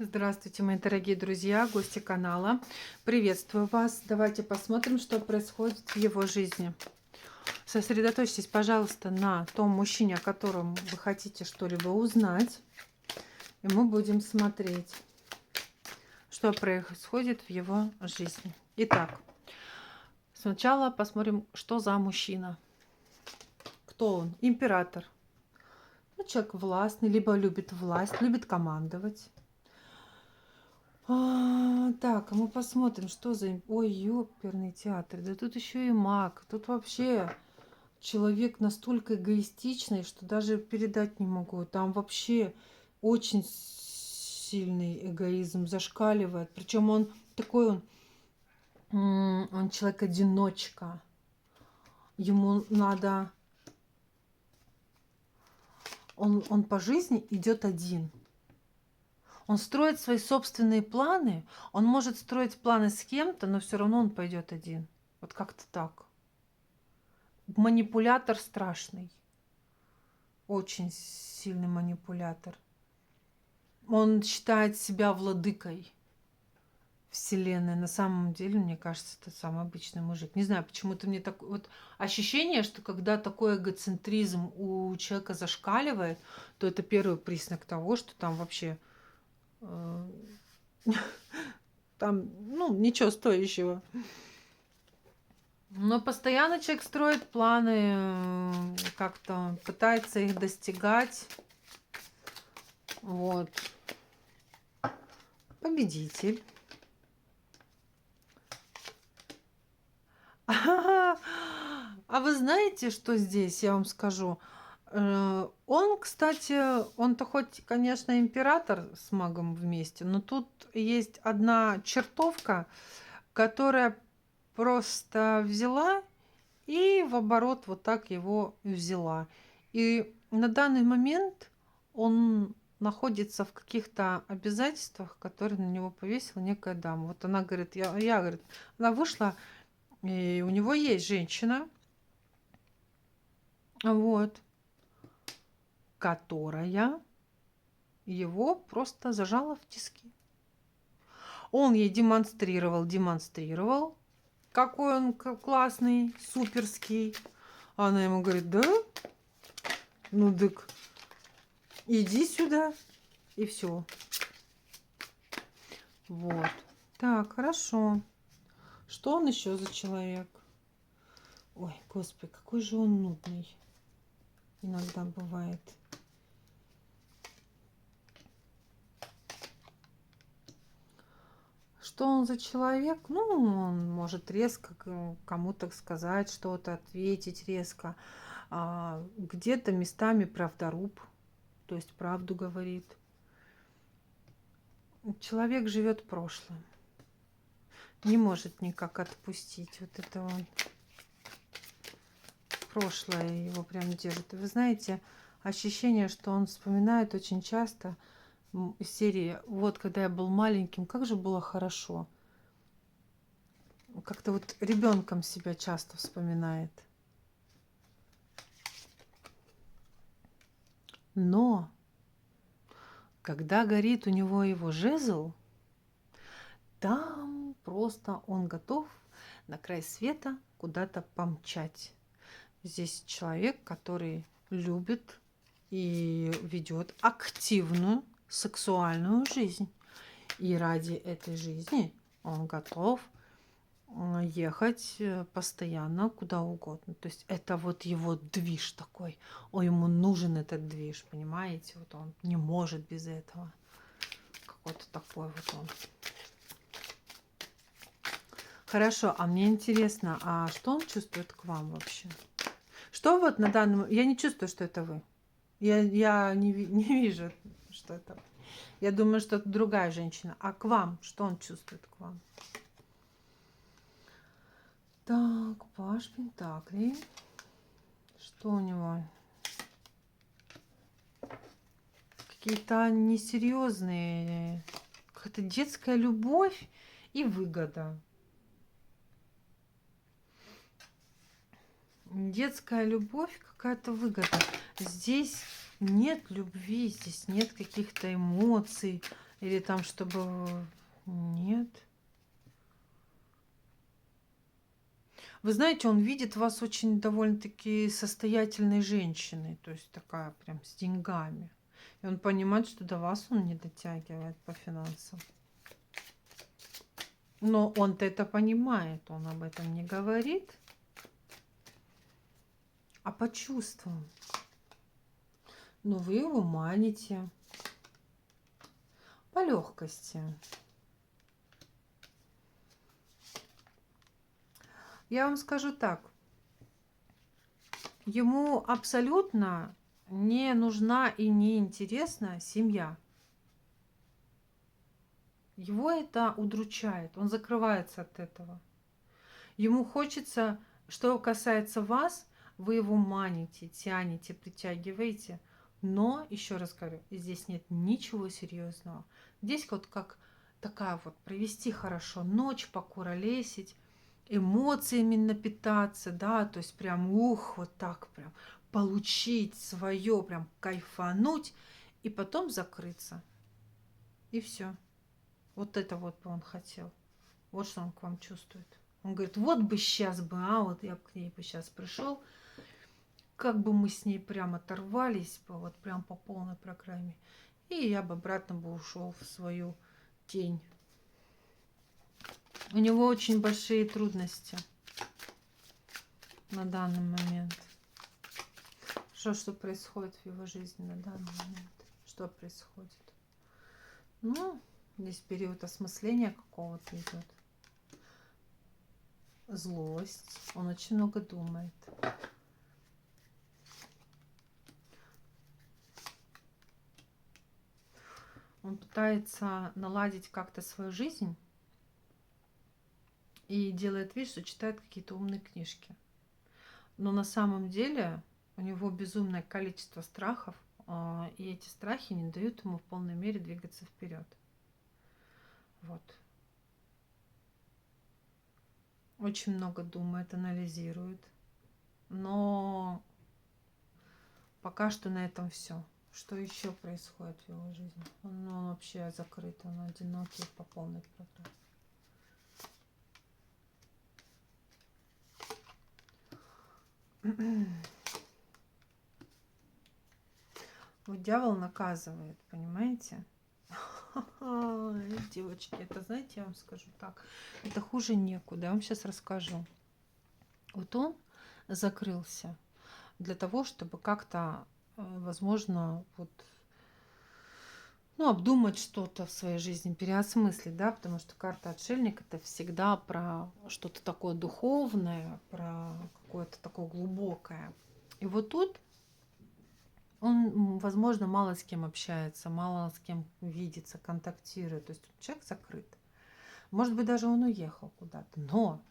Здравствуйте, мои дорогие друзья, гости канала. Приветствую вас. Давайте посмотрим, что происходит в его жизни. Сосредоточьтесь, пожалуйста, на том мужчине, о котором вы хотите что-либо узнать. И мы будем смотреть, что происходит в его жизни. Итак, сначала посмотрим, что за мужчина. Кто он? Император. Ну, человек властный, либо любит власть, любит командовать. Так, а мы посмотрим, что за... Ой, ёперный театр. Да тут еще и маг. Тут вообще человек настолько эгоистичный, что даже передать не могу. Там вообще очень сильный эгоизм зашкаливает. Причем он такой, он человек-одиночка. Ему надо... Он по жизни идет один. Он строит свои собственные планы. Он может строить планы с кем-то, но все равно он пойдет один. Вот как-то так. Манипулятор страшный. Очень сильный манипулятор. Он считает себя владыкой Вселенной. На самом деле, мне кажется, это самый обычный мужик. Не знаю, почему-то мне такое вот ощущение, что когда такой эгоцентризм у человека зашкаливает, то это первый признак того, что там вообще там, ну, ничего стоящего. Но постоянно человек строит планы, как-то пытается их достигать. Вот. Победитель. А вы знаете, что здесь, я вам скажу? Он, кстати, он-то хоть, конечно, император с магом вместе, но тут есть одна чертовка, которая просто взяла и в оборот вот так его взяла. И на данный момент он находится в каких-то обязательствах, которые на него повесила некая дама. Вот она говорит, я говорит, она вышла, и у него есть женщина, вот, которая его просто зажала в тиски. Он ей демонстрировал, какой он классный, суперский. Она ему говорит, да? Ну дык, иди сюда. И все. Вот. Так, хорошо. Что он еще за человек? Ой, господи, какой же он нудный. Иногда бывает. Что он за человек? Ну, он может резко кому-то сказать что-то, ответить резко. Где-то местами правдоруб, то есть правду говорит. Человек живет прошлым. Не может никак отпустить вот это вот. Прошлое его прям держит. И вы знаете, ощущение, что он вспоминает очень часто из серии «Вот, когда я был маленьким, как же было хорошо». Как-то вот ребенком себя часто вспоминает. Но когда горит у него его жезл, там просто он готов на край света куда-то помчать. Здесь человек, который любит и ведет активную сексуальную жизнь. И ради этой жизни он готов ехать постоянно куда угодно. То есть это вот его движ такой. Ему нужен этот движ, понимаете? Вот он не может без этого. Какой-то такой вот он. Хорошо, а мне интересно, а что он чувствует к вам вообще? Что вот на данном... Я не чувствую, что это вы. Я не вижу, что это. Я думаю, что это другая женщина. А к вам? Что он чувствует к вам? Так, паж пентаклей. Что у него? Какие-то несерьезные, какая-то детская любовь и выгода. Детская любовь, какая-то выгода. Здесь нет любви, здесь нет каких-то эмоций. Или там, чтобы... Нет. Вы знаете, он видит вас очень довольно-таки состоятельной женщиной, то есть такая прям с деньгами. И он понимает, что до вас он не дотягивает по финансам. Но он-то это понимает, он об этом не говорит, а по чувствам. Но вы его маните по легкости. Я вам скажу так. Ему абсолютно не нужна и не интересна семья. Его это удручает, он закрывается от этого. Ему хочется, что касается вас, вы его маните, тянете, притягиваете. Но, еще раз говорю, здесь нет ничего серьезного. Здесь вот как такая вот провести хорошо ночь, покуролесить, эмоциями напитаться, да, то есть прям вот так прям получить свое, прям кайфануть и потом закрыться. И все. Вот это вот бы он хотел. Вот что он к вам чувствует. Он говорит, вот бы сейчас бы, вот я бы к ней бы сейчас пришел, как бы мы с ней прям оторвались бы, вот прям по полной программе. И я бы обратно бы ушел в свою тень. У него очень большие трудности на данный момент. Что происходит в его жизни на данный момент? Что происходит? Ну, здесь период осмысления какого-то идет. Злость. Он очень много думает. Он пытается наладить как-то свою жизнь и делает вид, что читает какие-то умные книжки. Но на самом деле у него безумное количество страхов, и эти страхи не дают ему в полной мере двигаться вперед. Вот. Очень много думает, анализирует. Но пока что на этом все. Что еще происходит в его жизни? Он вообще закрыт, он одинокий по полной программе. Вот дьявол наказывает, понимаете? Девочки, это, знаете, я вам скажу так, это хуже некуда. Я вам сейчас расскажу. Вот он закрылся для того, чтобы как-то, возможно, вот, обдумать что-то в своей жизни, переосмыслить, да, потому что карта отшельник это всегда про что-то такое духовное, про какое-то такое глубокое. И вот тут он, возможно, мало с кем общается, мало с кем видится, контактирует. То есть человек закрыт. Может быть, даже он уехал куда-то. Но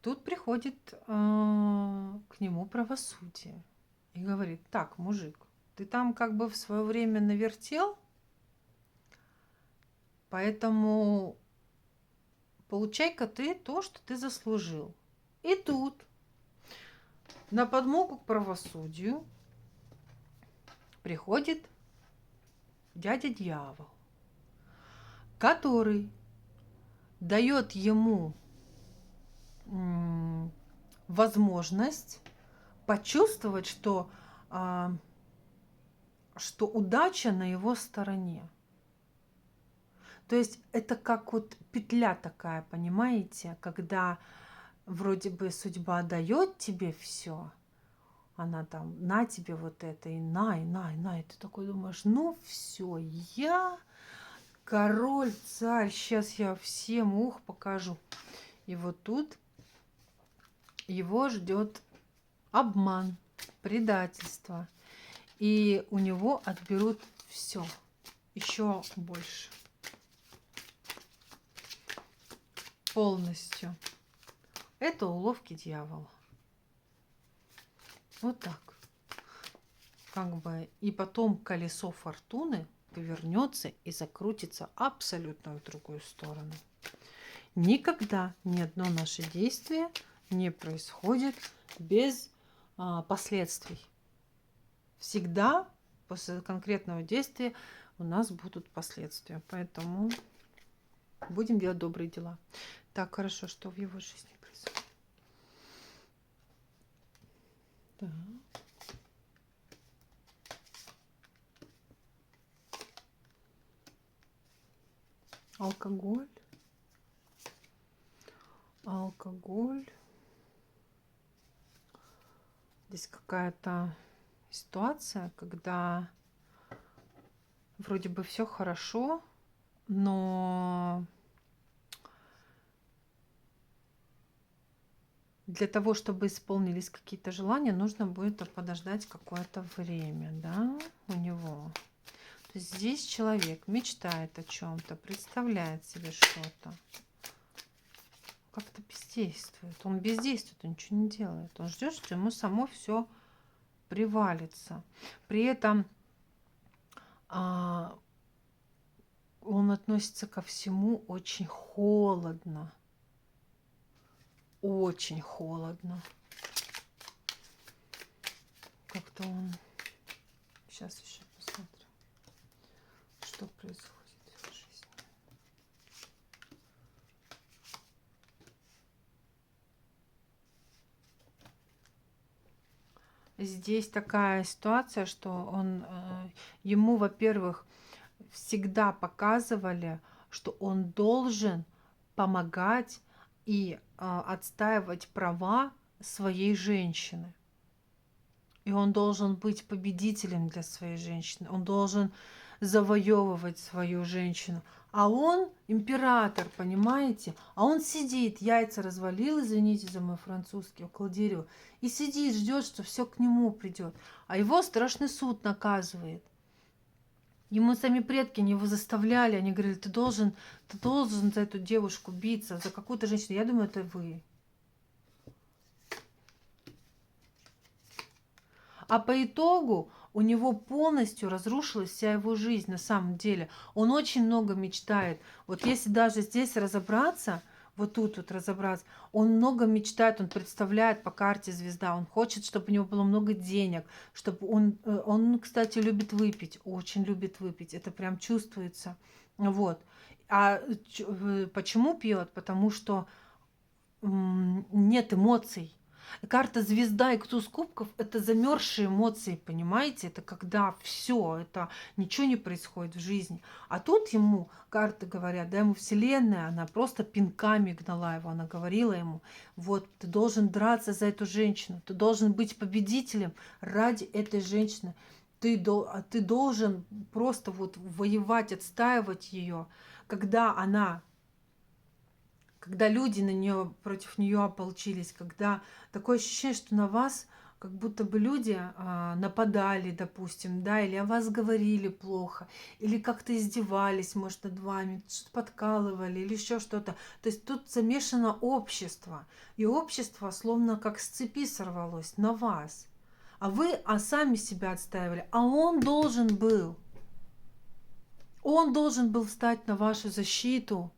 тут приходит к нему правосудие и говорит, так, мужик, ты там как бы в свое время навертел, поэтому получай-ка ты то, что ты заслужил. И тут на подмогу к правосудию приходит дядя дьявол, который дает ему возможность почувствовать, что удача на его стороне. То есть это как вот петля такая, понимаете, когда вроде бы судьба дает тебе все, она там на тебе вот это и на, и ты такой думаешь, ну все, я король, царь, сейчас я всем покажу. И вот тут его ждет обман, предательство. И у него отберут все, еще больше. Полностью. Это уловки дьявола. Вот так. Как бы. И потом колесо фортуны повернется и закрутится абсолютно в другую сторону. Никогда ни одно наше действие не происходит без последствий. Всегда после конкретного действия у нас будут последствия. Поэтому будем делать добрые дела. Так, хорошо, что в его жизни происходит. Так. Алкоголь. Алкоголь. Здесь какая-то ситуация, когда вроде бы все хорошо, но для того, чтобы исполнились какие-то желания, нужно будет подождать какое-то время, да, у него. То есть здесь человек мечтает о чем-то, представляет себе что-то, как-то бездействует. Он бездействует, он ничего не делает. Он ждет, что ему само все привалится. При этом он относится ко всему очень холодно. Очень холодно. Как-то он... Сейчас еще посмотрим, что происходит в его жизни. Здесь такая ситуация, что он, ему, во-первых, всегда показывали, что он должен помогать и отстаивать права своей женщины. И он должен быть победителем для своей женщины. Он должен завоевывать свою женщину. А он император, понимаете? А он сидит, яйца развалил, извините за мой французский, около дерева, и сидит, ждет, что все к нему придет. А его страшный суд наказывает. Ему сами предки не его заставляли, они говорили, ты должен за эту девушку биться, за какую-то женщину. Я думаю, это вы. А по итогу у него полностью разрушилась вся его жизнь на самом деле. Он очень много мечтает. Вот если даже здесь разобраться, вот тут вот разобраться, он много мечтает, он представляет по карте звезда, он хочет, чтобы у него было много денег, чтобы он, кстати, любит выпить, очень любит выпить, это прям чувствуется. Вот. А почему пьет? Потому что нет эмоций. Карта звезда и туз кубков — это замерзшие эмоции, понимаете? Это когда все, это ничего не происходит в жизни. А тут ему карты говорят, да, ему Вселенная, она просто пинками гнала его, она говорила ему, вот, ты должен драться за эту женщину, ты должен быть победителем ради этой женщины, ты должен просто вот воевать, отстаивать ее, когда люди на нее, против нее ополчились, когда такое ощущение, что на вас как будто бы люди нападали, допустим, да, или о вас говорили плохо, или как-то издевались, может, над вами, что-то подкалывали, или еще что-то. То есть тут замешано общество, и общество словно как с цепи сорвалось на вас. А вы сами себя отстаивали, а он должен был встать на вашу защиту,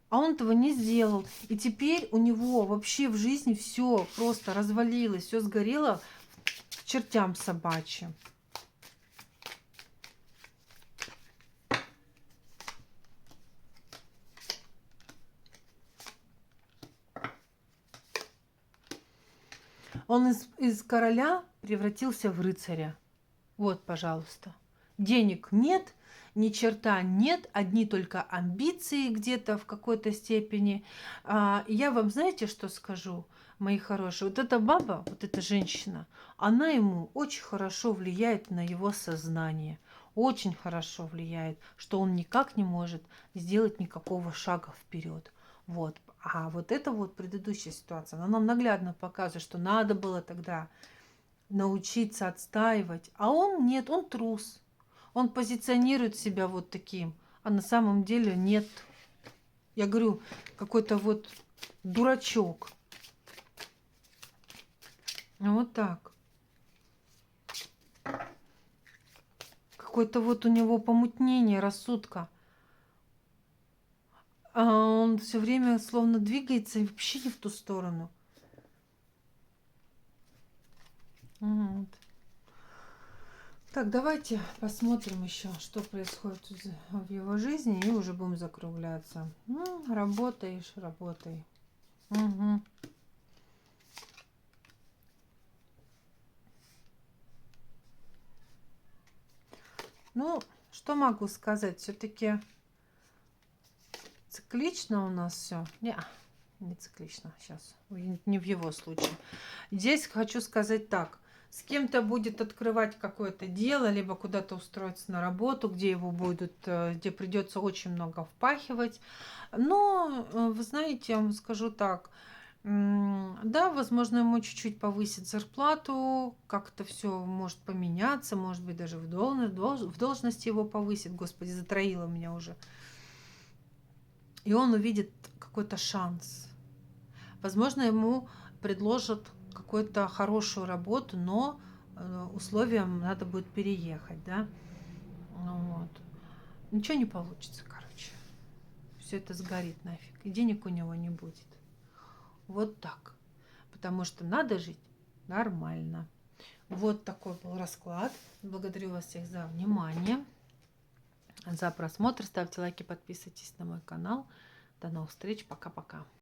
а он этого не сделал. И теперь у него вообще в жизни все просто развалилось, все сгорело к чертям собачьим. Он из короля превратился в рыцаря. Вот, пожалуйста. Денег нет, ни черта нет, одни только амбиции где-то в какой-то степени. Я вам, знаете, что скажу, мои хорошие? Вот эта баба, вот эта женщина, она ему очень хорошо влияет на его сознание. Очень хорошо влияет, что он никак не может сделать никакого шага вперед. Вот. А вот эта вот предыдущая ситуация, она нам наглядно показывает, что надо было тогда научиться отстаивать. А он нет, он трус. Он позиционирует себя вот таким, а на самом деле нет. Я говорю, какой-то вот дурачок. Вот так. Какое-то вот у него помутнение рассудка. А он все время словно двигается и вообще не в ту сторону. Вот. Так, давайте посмотрим еще, что происходит в его жизни, и уже будем закругляться. Работаешь, работай. Угу. Ну, что могу сказать? Все-таки циклично у нас все. Не циклично сейчас. Не в его случае. Здесь хочу сказать так. С кем-то будет открывать какое-то дело, либо куда-то устроиться на работу, где его будут, где придется очень много впахивать. Но, вы знаете, я вам скажу так, да, возможно, ему чуть-чуть повысить зарплату, как-то все может поменяться, может быть, даже в должности его повысит. Господи, затроило меня уже. И он увидит какой-то шанс. Возможно, ему предложат какую-то хорошую работу, но условиям надо будет переехать, да. Вот. Ничего не получится, короче. Все это сгорит нафиг. И денег у него не будет. Вот так. Потому что надо жить нормально. Вот такой был расклад. Благодарю вас всех за внимание, за просмотр. Ставьте лайки, подписывайтесь на мой канал. До новых встреч. Пока-пока.